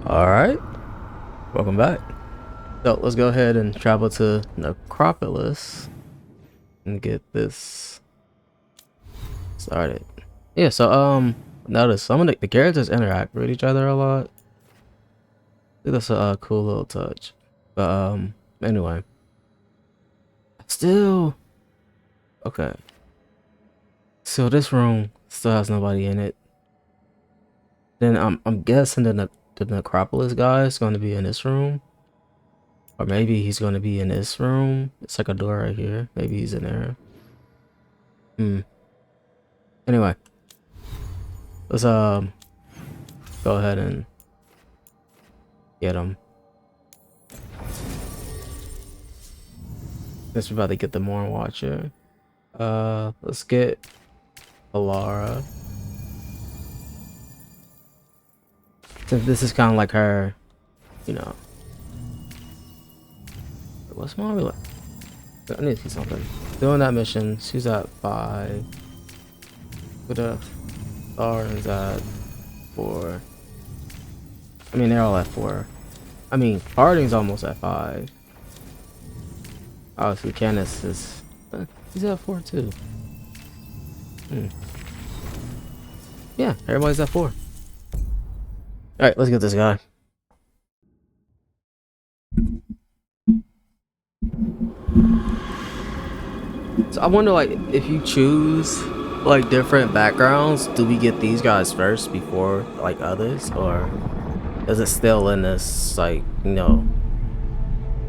Alright, welcome back. So let's go ahead and travel to Necropolis and get this started. Yeah, so notice some of the characters interact with each other a lot. I think that's a cool little touch. But anyway. Still okay. So this room still has nobody in it. Then I'm guessing the Necropolis guy is going to be in this room, or maybe he's going to be in this room. It's like a door right here. Maybe he's in there. Anyway, let's go ahead and get him. Since we're about to get the Morn Watcher. Let's get Alara. Since this is kind of like her, you know. What's my like? I need to see something. Doing that mission, she's at 5. With the Thorin's at 4. I mean, they're all at 4. I mean, Harding's almost at 5. Obviously, Canis is he's at 4 too. Yeah, everybody's at 4. Alright, let's get this guy. So I wonder, like, if you choose like different backgrounds, do we get these guys first before like others, or is it still in this, like, you know,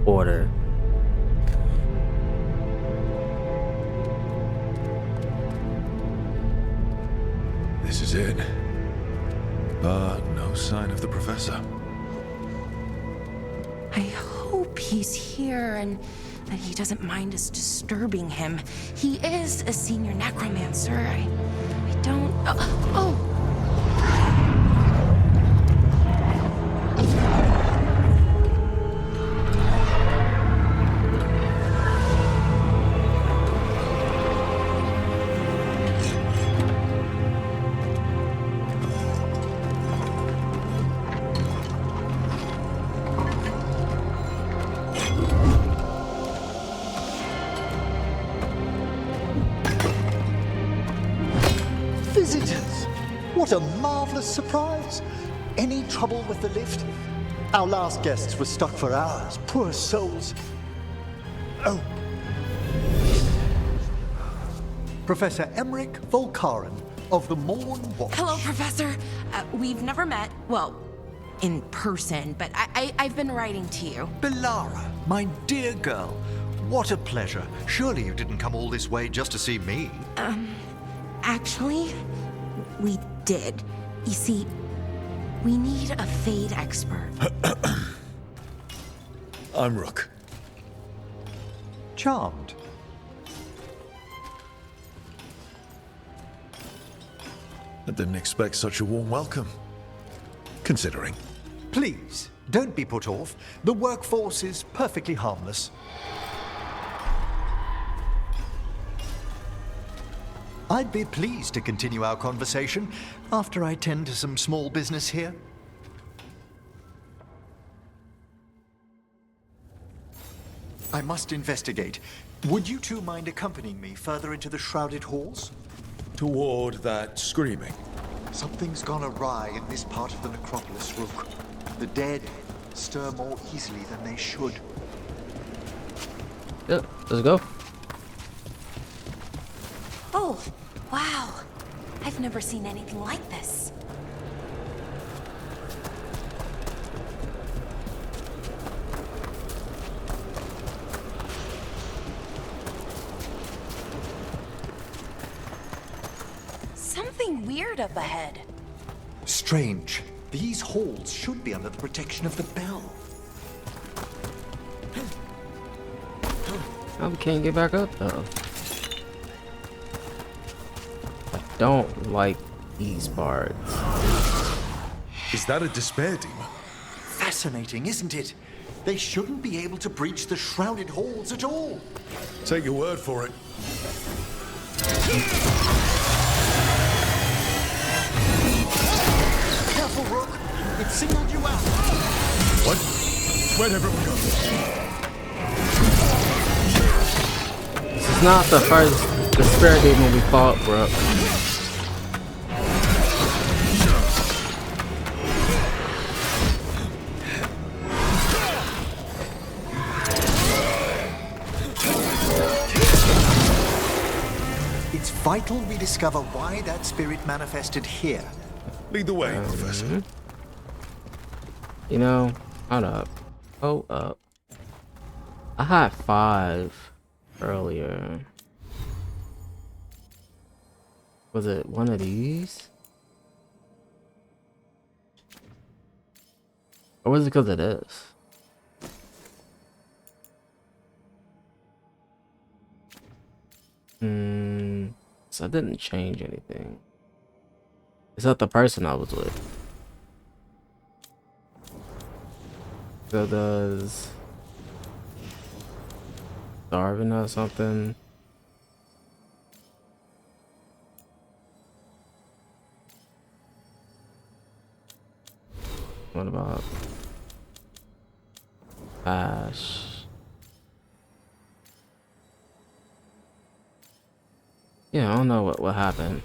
order? This is it. But no sign of the professor. I hope he's here and that he doesn't mind us disturbing him. He is a senior necromancer. I don't... Oh! Visitors! What a marvelous surprise! Any trouble with the lift? Our last guests were stuck for hours. Poor souls. Oh. Professor Emmerich Volkaren of the Morn Watch. Hello, Professor. We've never met. Well, in person, but I've been writing to you. Belara, my dear girl. What a pleasure. Surely you didn't come all this way just to see me. Actually, we did. You see, we need a Fade expert. I'm Rook. Charmed. I didn't expect such a warm welcome. Considering. Please, don't be put off. The workforce is perfectly harmless. I'd be pleased to continue our conversation after I tend to some small business here. I must investigate. Would you two mind accompanying me further into the shrouded halls? Toward that screaming. Something's gone awry in this part of the necropolis, Rook. The dead stir more easily than they should. Yeah, let's go. Oh, wow. I've never seen anything like this. Something weird up ahead. Strange. These halls should be under the protection of the bell. Oh, we can't get back up though. I don't like these parts. Is that a despair demon? Fascinating, isn't it? They shouldn't be able to breach the shrouded halls at all. Take your word for it. Careful, Rook. It singled you out. What? Where'd everyone go? This is not the spirit demon we fought, bro. It's vital we discover why that spirit manifested here. Lead the way, Professor. You know, hold up. Hold up. I had 5 earlier. Was it one of these? Or was it because of this? So I didn't change anything. Is that the person I was with? So does Darwin or something? What about Ash? Yeah, I don't know what happened.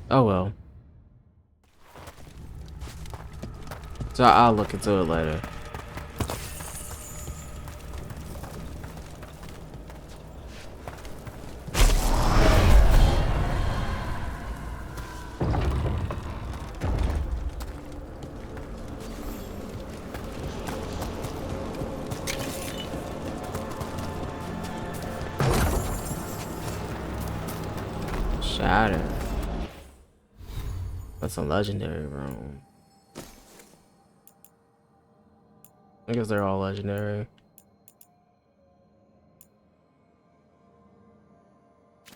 Oh well. So I'll look into it later. Shatter. That's a legendary room. I guess they're all legendary.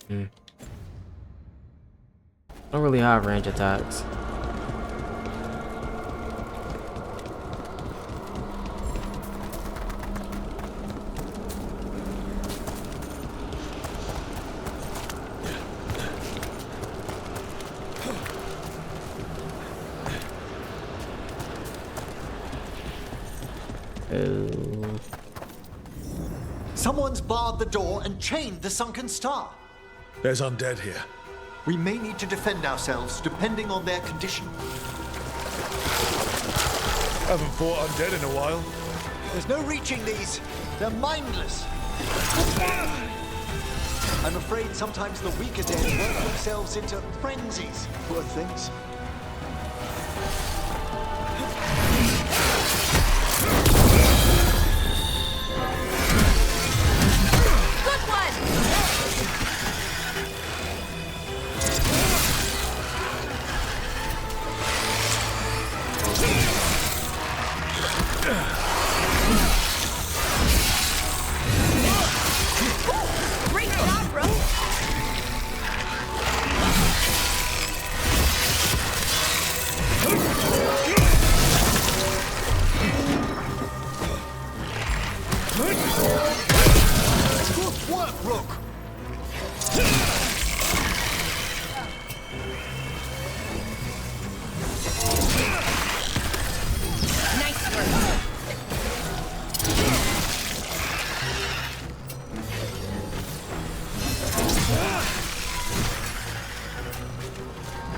Don't really have range attacks. Someone's barred the door and chained the sunken star. There's undead here. We may need to defend ourselves depending on their condition. Haven't fought undead in a while. There's no reaching these. They're mindless. I'm afraid sometimes the weaker dead work themselves into frenzies. Poor things. Great job, bro. Good work, Rook. Nice work.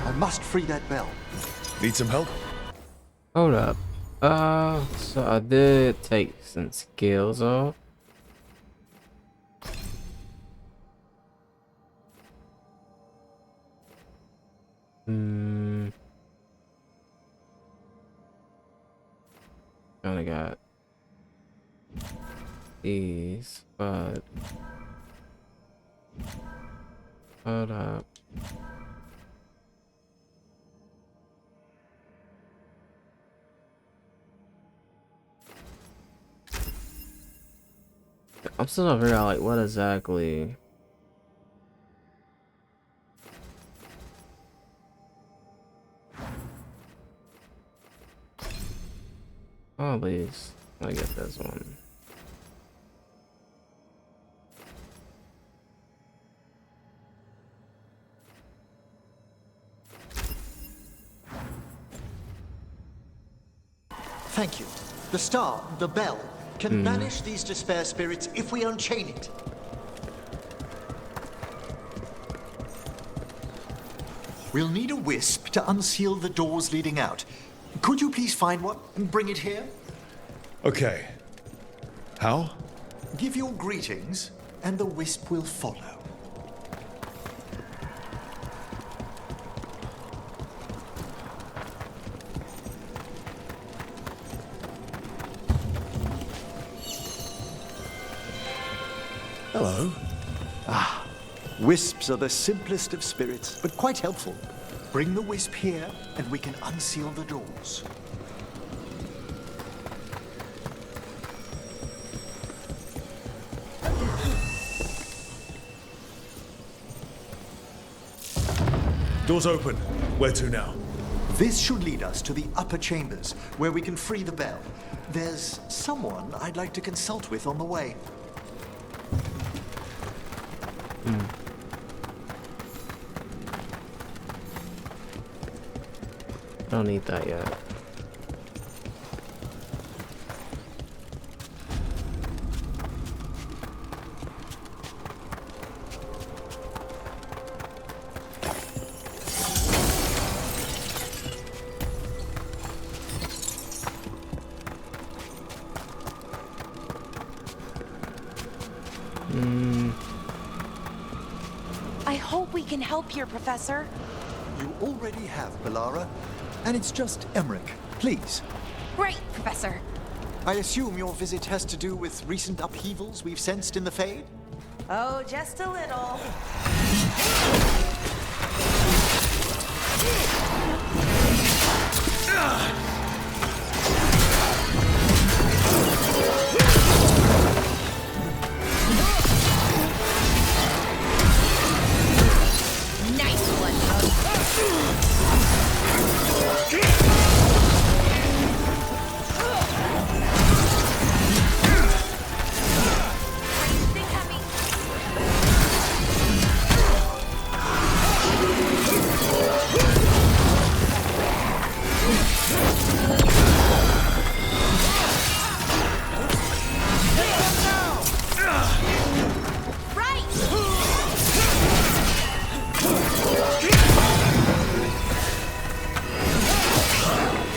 I must free that bell. Need some help? Hold up. So I did take some skills off. Only got these, but hold up. I'm still trying to figure out like what exactly. Oh, please. I get this one. Thank you. The star, the bell, can banish these despair spirits if we unchain it. We'll need a wisp to unseal the doors leading out. Could you please find one and bring it here? Okay. How? Give your greetings, and the wisp will follow. Hello. Wisps are the simplest of spirits, but quite helpful. Bring the wisp here, and we can unseal the doors. Doors open. Where to now? This should lead us to the upper chambers, where we can free the bell. There's someone I'd like to consult with on the way. Don't need that yet. I hope we can help here, Professor. You already have, Belara. And it's just Emmerich. Please. Great, Professor. I assume your visit has to do with recent upheavals we've sensed in the Fade? Oh, just a little. Nice one,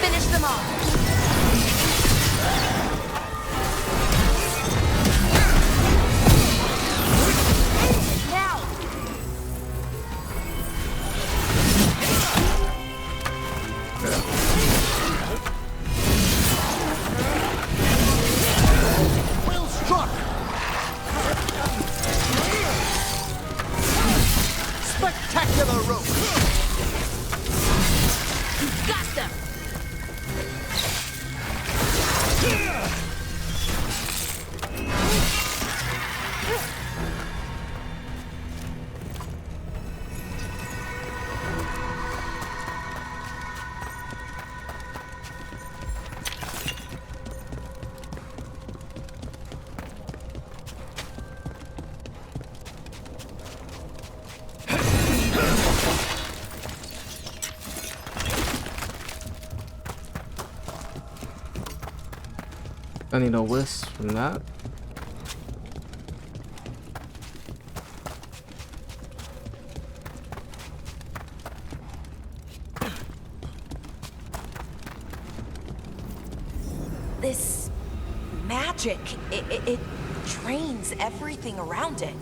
finish them off. Now. Well struck! Spectacular Rook! Got them. I need a wisp from that. This magic, it drains everything around it.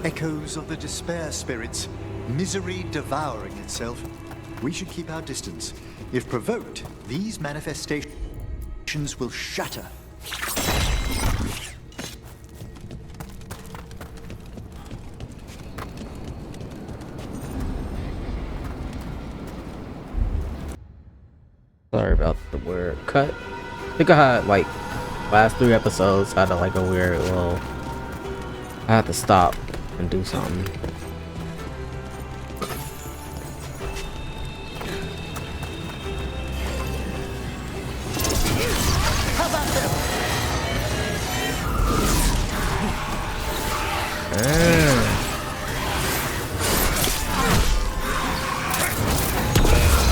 Echoes of the despair spirits, misery devouring itself. We should keep our distance. If provoked, these manifestations will shatter. Sorry about the weird cut. I think I had like last 3 episodes had like a weird little I have to stop and do something.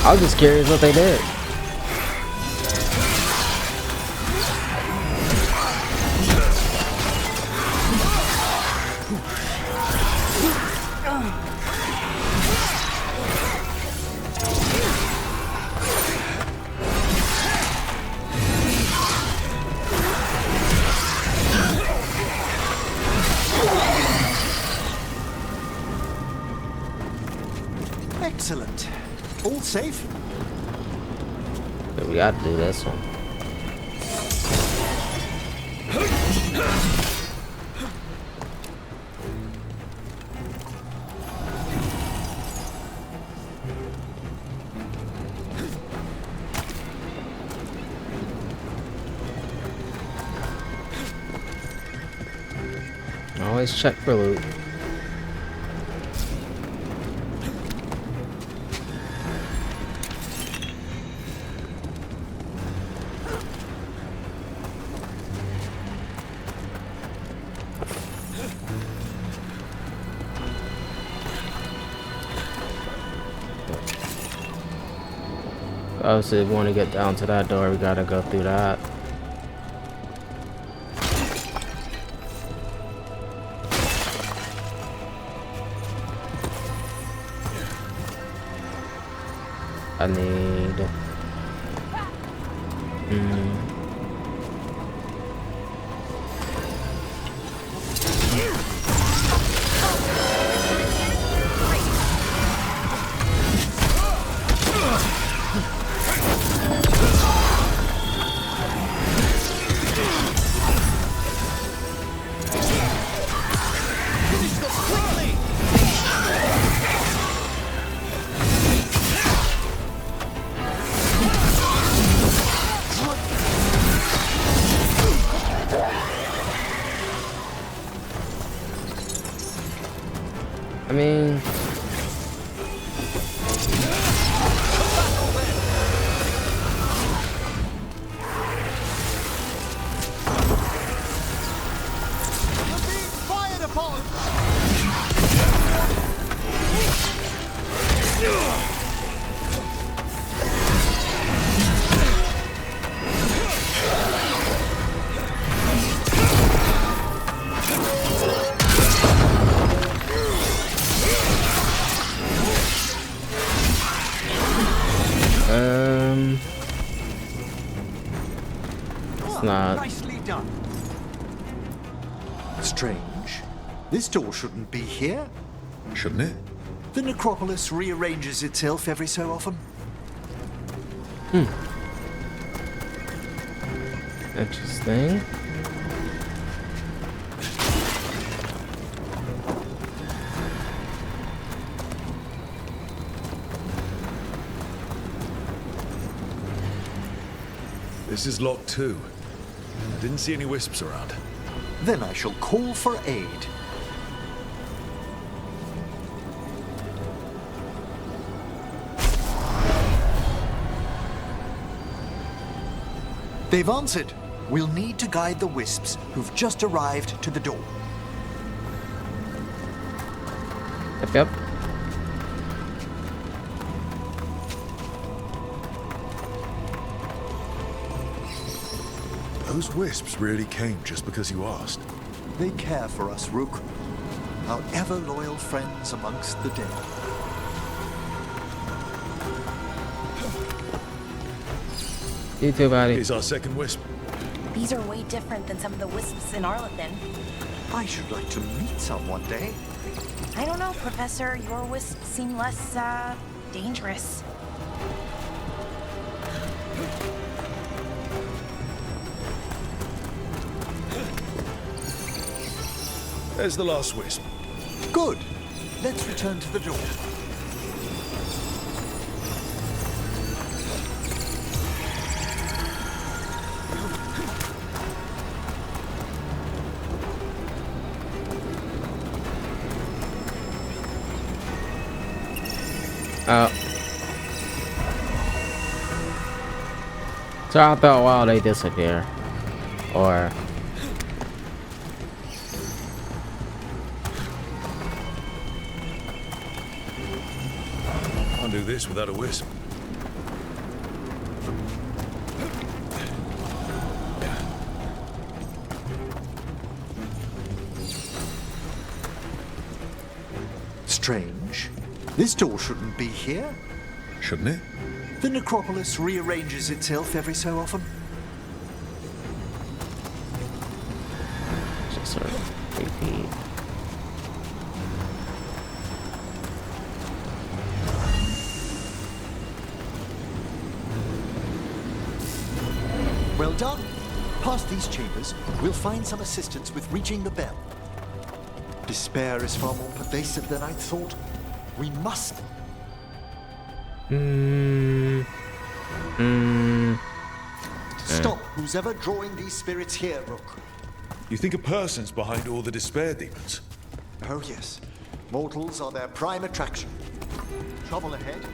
I was just curious what they did. Excellent. All safe? But we gotta do this one. Always check for loot. Obviously, if we want to get down to that door, we gotta go through that. I need... I mean... Fired upon! It's not. Nicely done. Strange. This door shouldn't be here. Shouldn't it? The necropolis rearranges itself every so often. Interesting. This is locked too. I didn't see any wisps around. Then I shall call for aid. They've answered. We'll need to guide the wisps who've just arrived to the door. Yep. Those wisps really came just because you asked. They care for us, Rook. Our ever-loyal friends amongst the dead. You too, buddy. Here's our second wisp. These are way different than some of the wisps in Arlethan. I should like to meet some one day. I don't know, Professor. Your wisps seem less, dangerous. There's the last wisp. Good. Let's return to the door. So I thought, wow, they disappear. Or Can't do this without a wisp. Strange. This door shouldn't be here. Shouldn't it? The necropolis rearranges itself every so often. just sort of repeat. Well done. Past these chambers, we'll find some assistance with reaching the bell. Despair is far more pervasive than I'd thought. We must. Stop who's ever drawing these spirits here, Rook. You think a person's behind all the despair demons? Oh yes. Mortals are their prime attraction. Trouble ahead.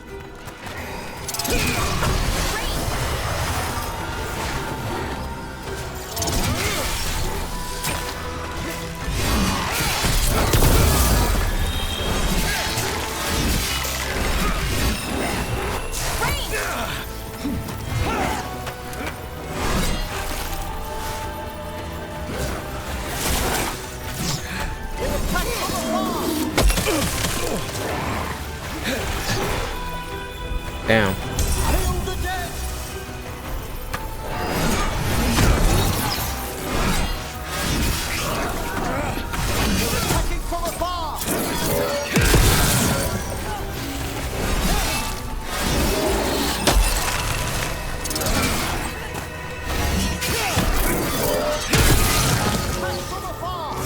Damn. Hail the dead! Attacking from afar! Attack from afar!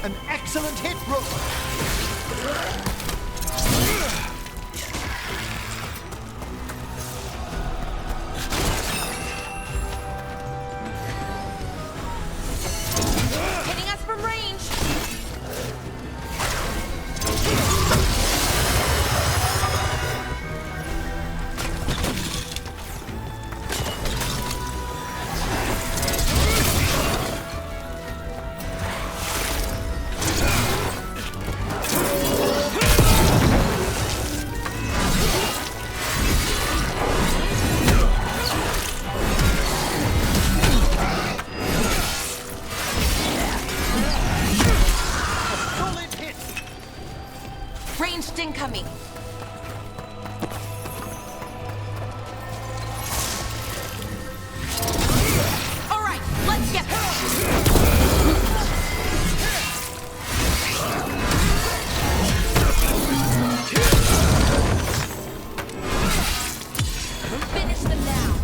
An excellent hit, Rook! Hitting us from range. Solid hit! Ranged incoming. All right, let's get. Finish them now.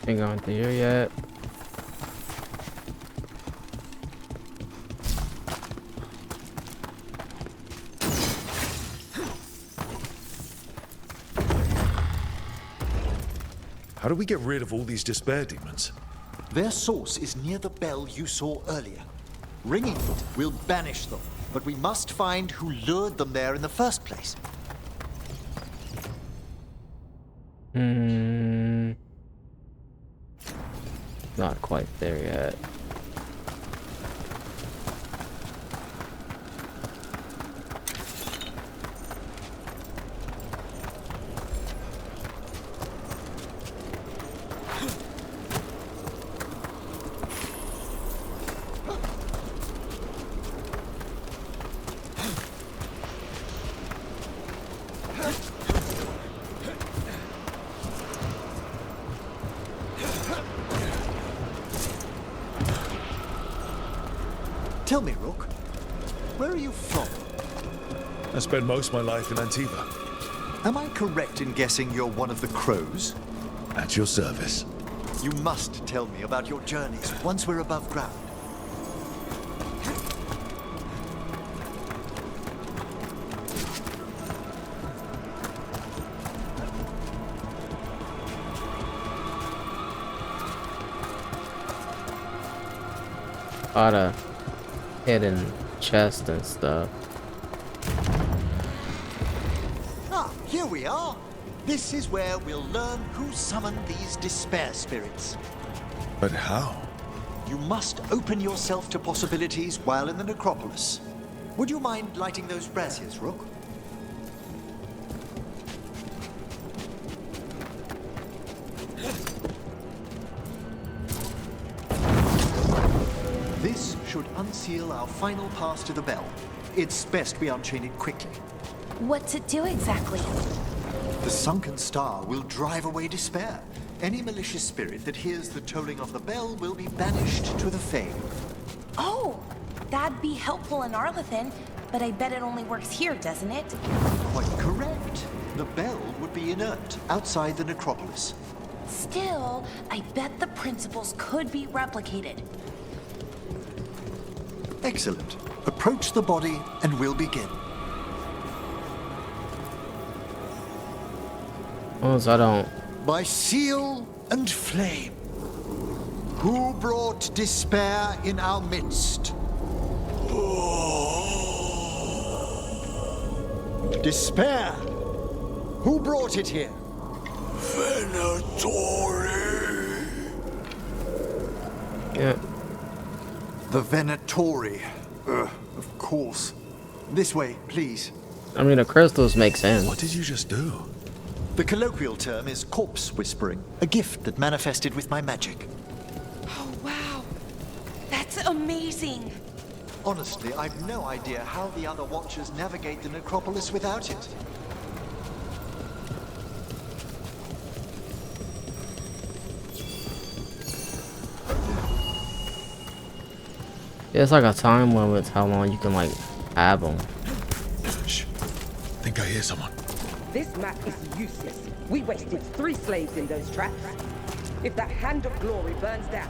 Ain't going through here yet. How do we get rid of all these despair demons? Their source is near the bell you saw earlier. Ringing it will banish them, but we must find who lured them there in the first place. Not quite there yet. Tell me, Rook, where are you from? I spent most of my life in Antiva. Am I correct in guessing you're one of the crows? At your service. You must tell me about your journeys once we're above ground. All the hidden chests and stuff. Ah, here we are. This is where we'll learn who summoned these despair spirits. But how? You must open yourself to possibilities while in the necropolis. Would you mind lighting those braziers, Rook? This should unseal our final pass to the bell. It's best we unchain it quickly. What's it do exactly? The sunken star will drive away despair. Any malicious spirit that hears the tolling of the bell will be banished to the Fane. Oh, that'd be helpful in Arlethan, but I bet it only works here, doesn't it? Quite correct. The bell would be inert outside the necropolis. Still, I bet the principles could be replicated. Excellent. Approach the body and we'll begin. Oh, so I don't. By seal and flame, who brought despair in our midst? Despair! Who brought it here? Yeah. The Venatori. Of course. This way, please. I mean, the crystals make sense. What did you just do? The colloquial term is corpse whispering, a gift that manifested with my magic. Oh, wow. That's amazing. Honestly, I've no idea how the other Watchers navigate the necropolis without it. Yeah, it's like a time limit how long you can like have them. Shh. Think I hear someone. This map is useless. We wasted 3 slaves in those traps. If that hand of glory burns down,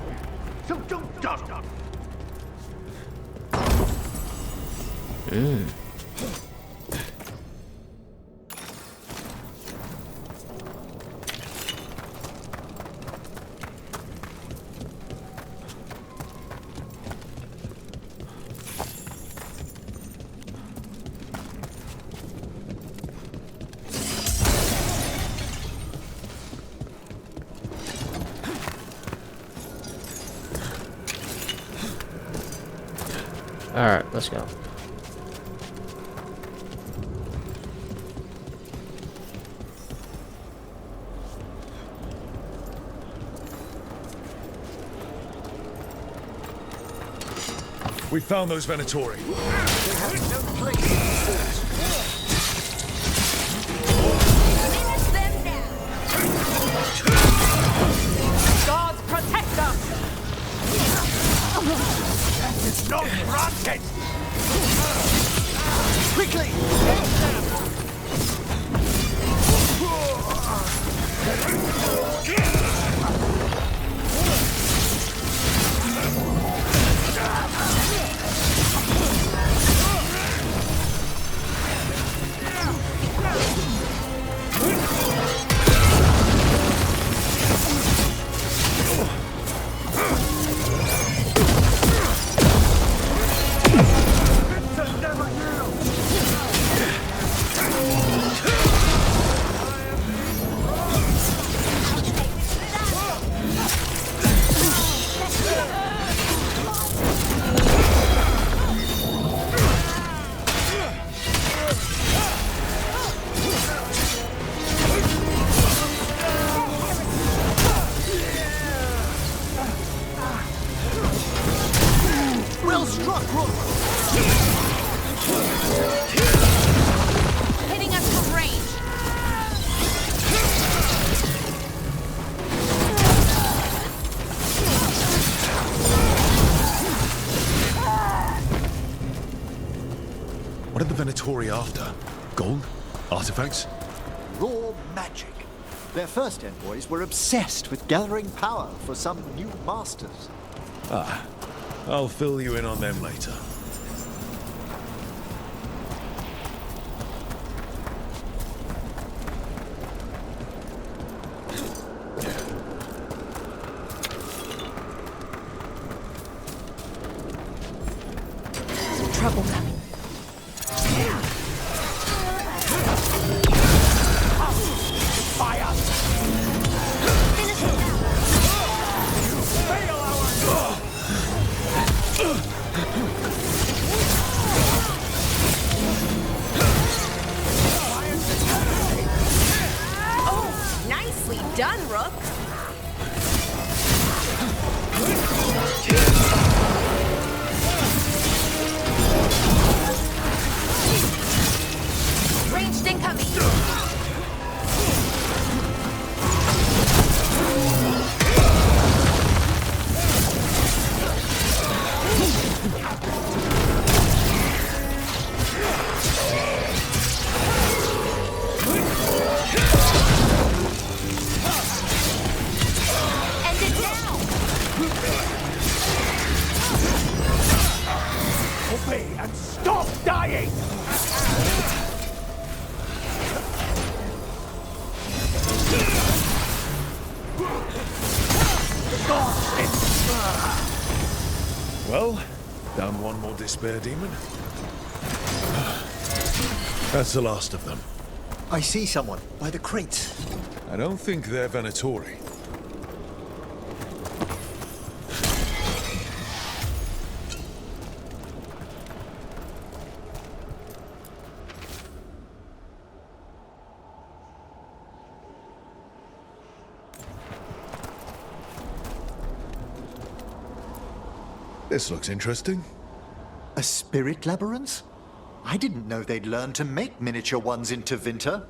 so don't done. Alright, let's go. We found those Venatori. They have no place in the fort. Finish them down. Guards, protect us! It's not granted! Quickly! Well struck, Rook! Hitting us from range. What are the Venatori after? Gold? Artifacts? Raw magic. Their first envoys were obsessed with gathering power for some new masters. Ah, I'll fill you in on them later. Nicely done, Rook. Ranged incoming. End it now. Obey and stop dying! Well, down one more despair demon. That's the last of them. I see someone by the crates. I don't think they're Venatori. This looks interesting. A spirit labyrinth? I didn't know they'd learned to make miniature ones in Tevinter.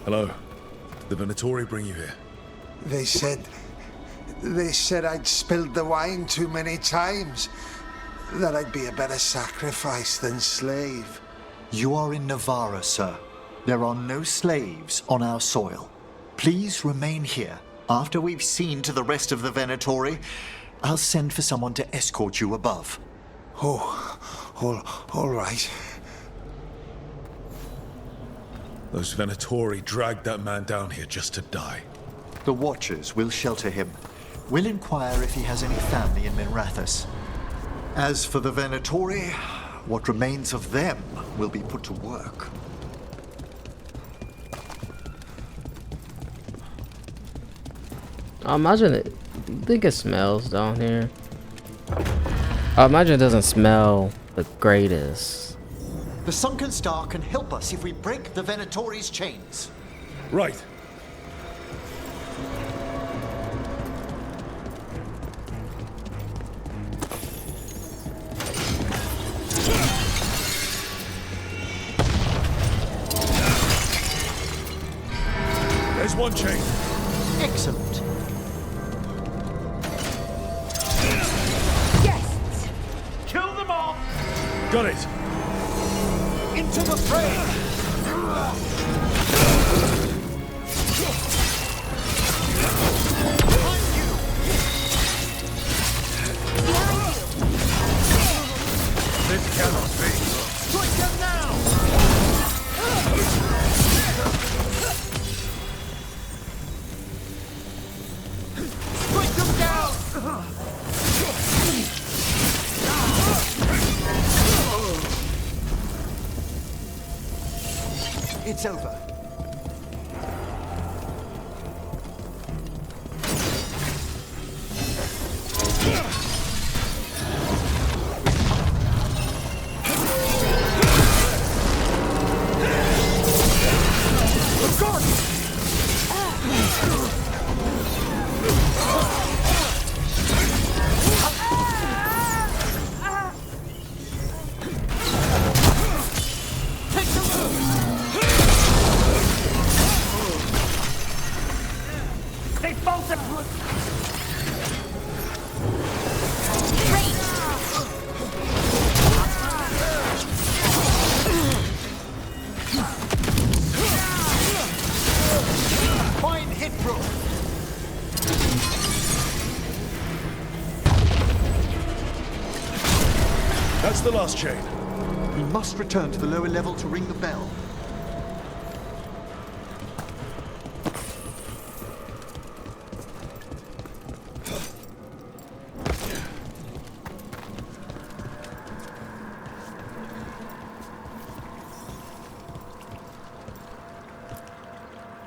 Hello. The Venatori bring you here. They said I'd spilled the wine too many times. That I'd be a better sacrifice than slave. You are in Navarra, sir. There are no slaves on our soil. Please remain here. After we've seen to the rest of the Venatori, I'll send for someone to escort you above. All right. Those Venatori dragged that man down here just to die. The Watchers will shelter him. We'll inquire if he has any family in Minrathous. As for the Venatori, what remains of them will be put to work. I imagine it. I think it smells down here. I imagine it doesn't smell the greatest. The Sunken Star can help us if we break the Venatori's chains. Right. There's one chain. Excellent. Yes! Kill them all! Got it. Into the fray! This cannot be. Strike them now! Strike them down! It's over. They bolted! Fine hit, Rook. That's the last chain. We must return to the lower level to ring the bell.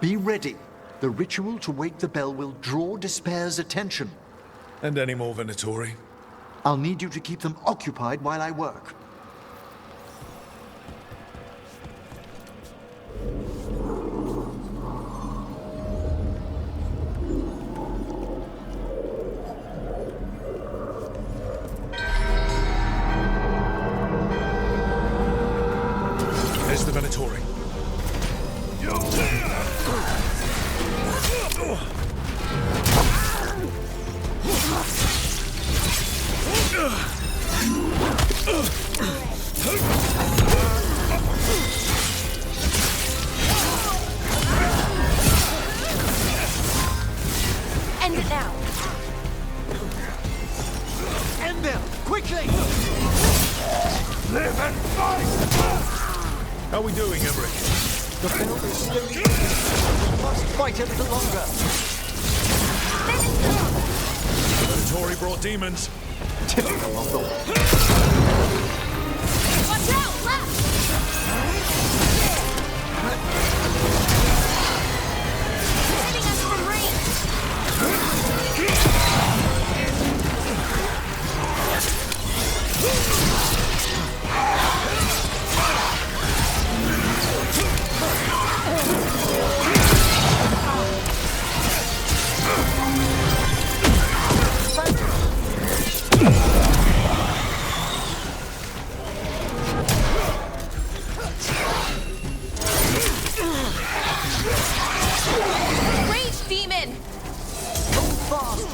Be ready. The ritual to wake the bell will draw Despair's attention. And any more Venatori? I'll need you to keep them occupied while I work. There's the Venatori. End it now. End them! Quickly! Live and fight! How are we doing, Emmerich? The bell is slowly moving. We must fight a little longer. Venatori brought demons. Typical of them. Watch out! Left! Hitting us from range. Rage demon! Move fast!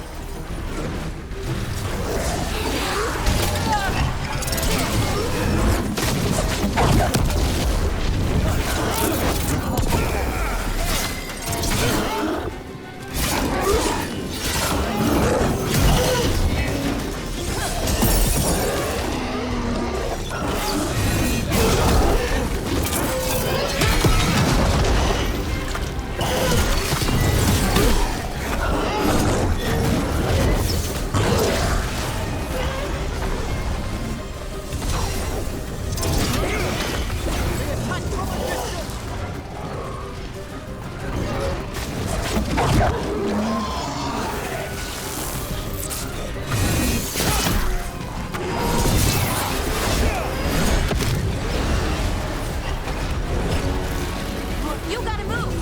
You gotta move!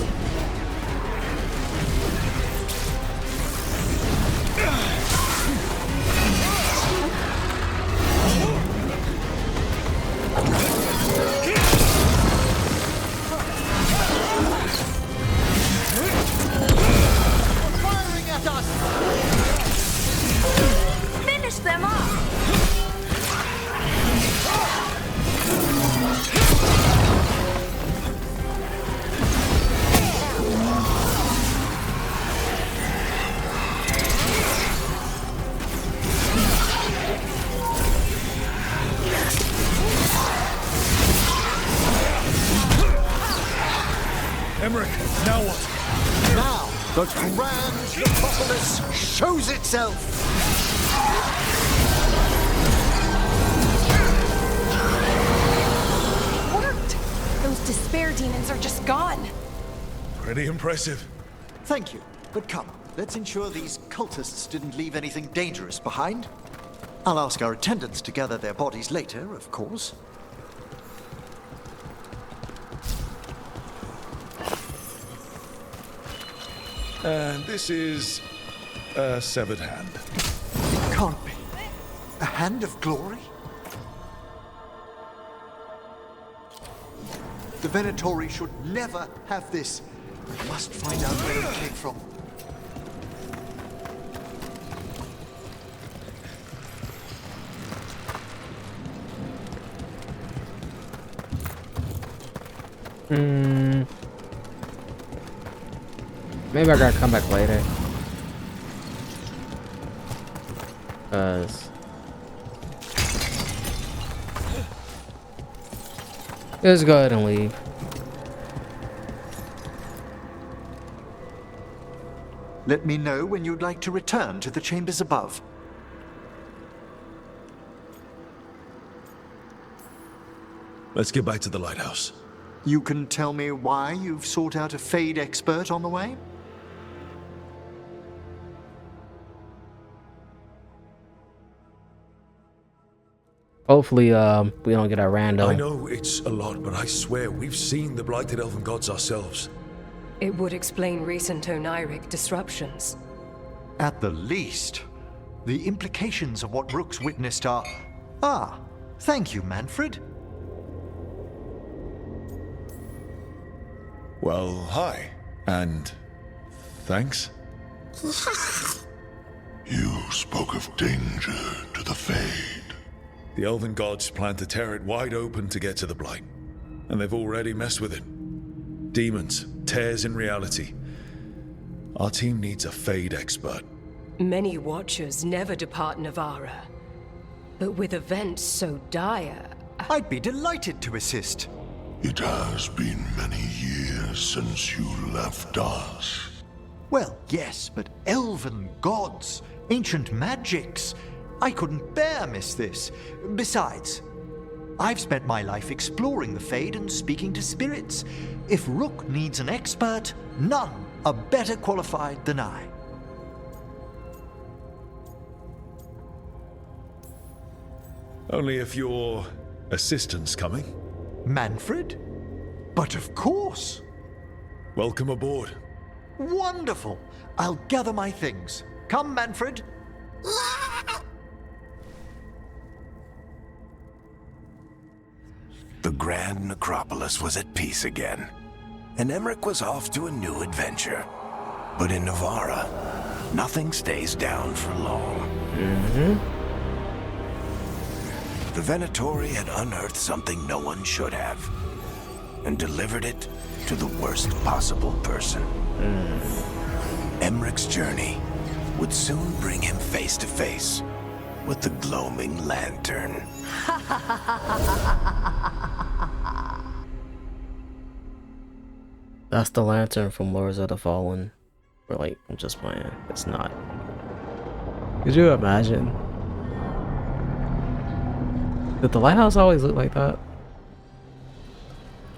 Firing at us! Finish them off! Emmerich, now what? Now, the grand metropolis shows itself! Worked! Those despair demons are just gone. Pretty impressive. Thank you, but come, let's ensure these cultists didn't leave anything dangerous behind. I'll ask our attendants to gather their bodies later, of course. And this is a severed hand. It can't be. A hand of glory? The Venatori should never have this. I must find out where it came from. Maybe I gotta come back later. Let's go ahead and leave. Let me know when you'd like to return to the chambers above. Let's get back to the lighthouse. You can tell me why you've sought out a Fade expert on the way? Hopefully, we don't get a random. I know it's a lot, but I swear we've seen the blighted elven gods ourselves. It would explain recent oniric disruptions. At the least, the implications of what Rook's witnessed are... Ah, thank you, Manfred. Well, hi. And thanks. You spoke of danger to the Fade. The Elven gods plan to tear it wide open to get to the Blight. And they've already messed with it. Demons, tears in reality. Our team needs a Fade expert. Many Watchers never depart Navara. But with events so dire... I'd be delighted to assist. It has been many years since you left us. Well, yes, but elven gods, ancient magics. I couldn't bear miss this. Besides, I've spent my life exploring the Fade and speaking to spirits. If Rook needs an expert, none are better qualified than I. Only if your assistant's coming. Manfred? But of course. Welcome aboard. Wonderful. I'll gather my things. Come, Manfred. The Grand Necropolis was at peace again, and Emmerich was off to a new adventure. But in Navara, nothing stays down for long. The Venatori had unearthed something no one should have, and delivered it to the worst possible person. Emmerich's journey would soon bring him face to face with the gloaming lantern. That's the lantern from Lords of the Fallen. Or like, I'm just playing. It's not. Could you imagine? Did the lighthouse always look like that?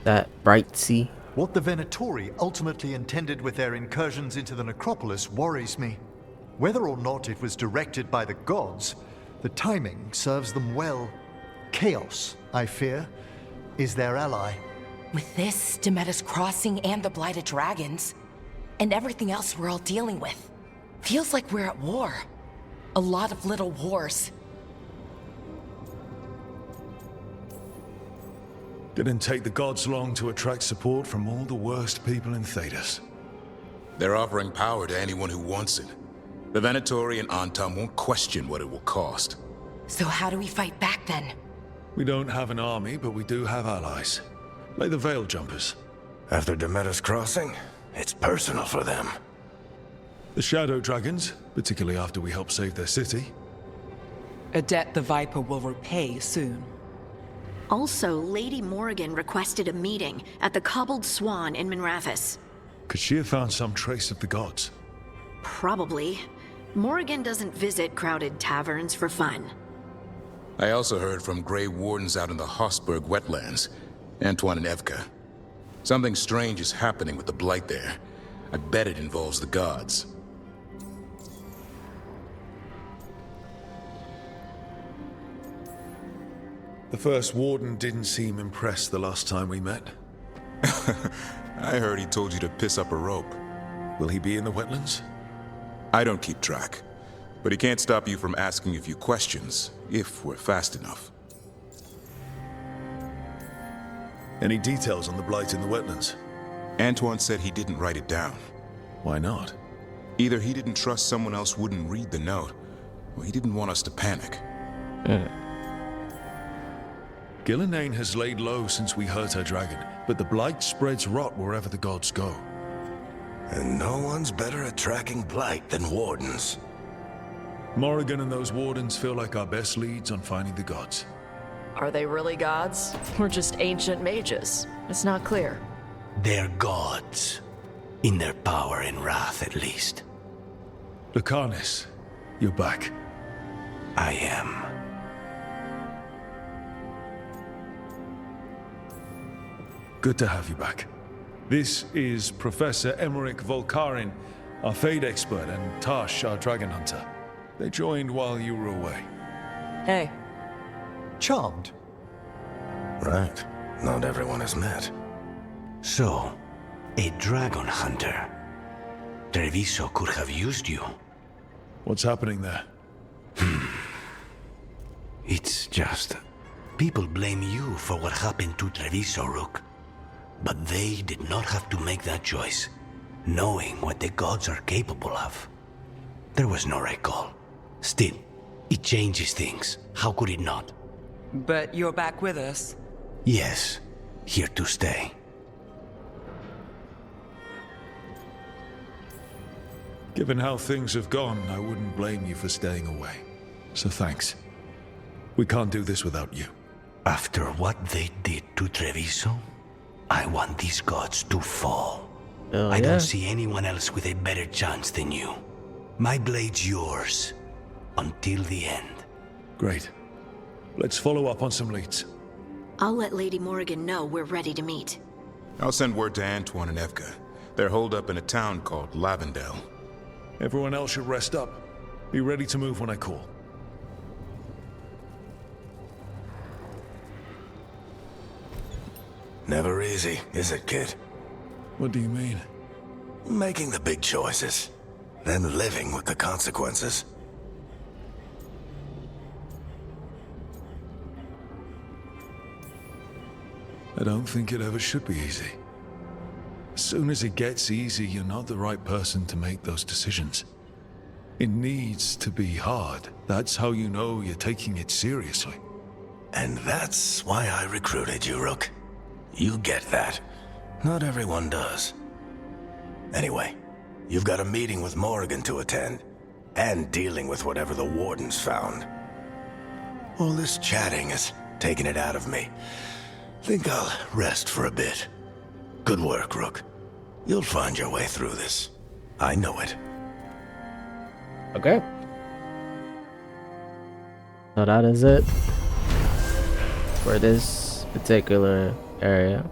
That bright sea? What the Venatori ultimately intended with their incursions into the necropolis worries me. Whether or not it was directed by the gods, the timing serves them well. Chaos, I fear, is their ally. With this, Demeter's Crossing and the Blighted Dragons, and everything else we're all dealing with, feels like we're at war. A lot of little wars. Didn't take the gods long to attract support from all the worst people in Thedas. They're offering power to anyone who wants it. The Venatori and Antam won't question what it will cost. So how do we fight back then? We don't have an army, but we do have allies. Like the Veil Jumpers. After Demeter's Crossing, it's personal for them. The Shadow Dragons, particularly after we helped save their city. A debt the Viper will repay soon. Also, Lady Morrigan requested a meeting at the Cobbled Swan in Minrathous. Could she have found some trace of the gods? Probably. Morrigan doesn't visit crowded taverns for fun. I also heard from Grey Wardens out in the Hossberg wetlands, Antoine and Evka. Something strange is happening with the Blight there. I bet it involves the gods. The first warden didn't seem impressed the last time we met. I heard he told you to piss up a rope. Will he be in the wetlands? I don't keep track, but he can't stop you from asking a few questions, if we're fast enough. Any details on the Blight in the wetlands? Antoine said he didn't write it down. Why not? Either he didn't trust someone else wouldn't read the note, or he didn't want us to panic. Gillenane has laid low since we hurt her dragon, but the Blight spreads rot wherever the gods go. And no one's better at tracking Blight than Wardens. Morrigan and those Wardens feel like our best leads on finding the gods. Are they really gods? Or just ancient mages? It's not clear. They're gods. In their power and wrath, at least. Lucanus, you're back. I am. Good to have you back. This is Professor Emmerich Volkarin, our Fade expert, and Tash, our dragon hunter. They joined while you were away. Hey. Charmed. Right. Not everyone has met. So, a dragon hunter. Treviso could have used you. What's happening there? It's just... people blame you for what happened to Treviso, Rook. But they did not have to make that choice, knowing what the gods are capable of. There was no recall. Still, it changes things. How could it not? But you're back with us? Yes, here to stay. Given how things have gone, I wouldn't blame you for staying away. So thanks. We can't do this without you. After what they did to Treviso, I want these gods to fall. I don't see anyone else with a better chance than you. My blade's yours. Until the end. Great. Let's follow up on some leads. I'll let Lady Morrigan know we're ready to meet. I'll send word to Antoine and Evka. They're holed up in a town called Lavendel. Everyone else should rest up. Be ready to move when I call. Never easy, is it, kid? What do you mean? Making the big choices, then living with the consequences. I don't think it ever should be easy. As soon as it gets easy, you're not the right person to make those decisions. It needs to be hard. That's how you know you're taking it seriously. And that's why I recruited you, Rook. You get that. Not everyone does. Anyway, you've got a meeting with Morrigan to attend, and dealing with whatever the Warden's found. All this chatting is taking it out of me. Think I'll rest for a bit. Good work, Rook. You'll find your way through this. I know it. Okay. So that is it for this particular area.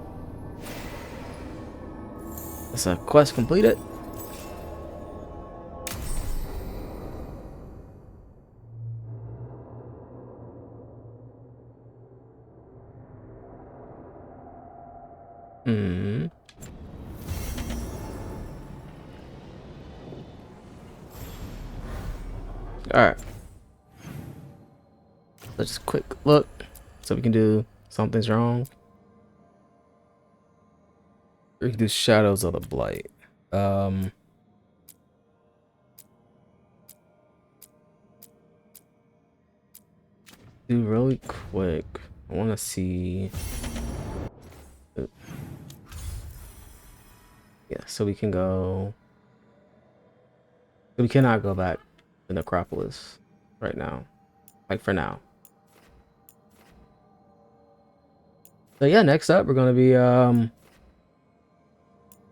It's a quest completed. Alright. Let's just quick look so we can do something's wrong. We can do Shadows of the Blight. Do really quick. I want to see. Yeah, so we can go. We cannot go back to Necropolis right now, like for now. So yeah, next up we're gonna be I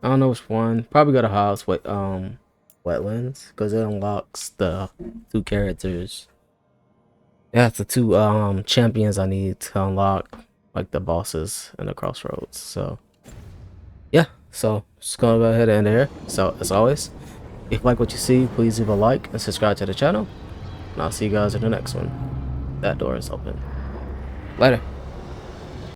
don't know which one. Probably go to House Wetlands because it unlocks the 2 characters. Yeah, it's the 2 champions I need to unlock, like the bosses in the Crossroads. So yeah, so just gonna go ahead and end here. So as always, if you like what you see, please leave a like and subscribe to the channel. And I'll see you guys in the next one. That door is open. Later.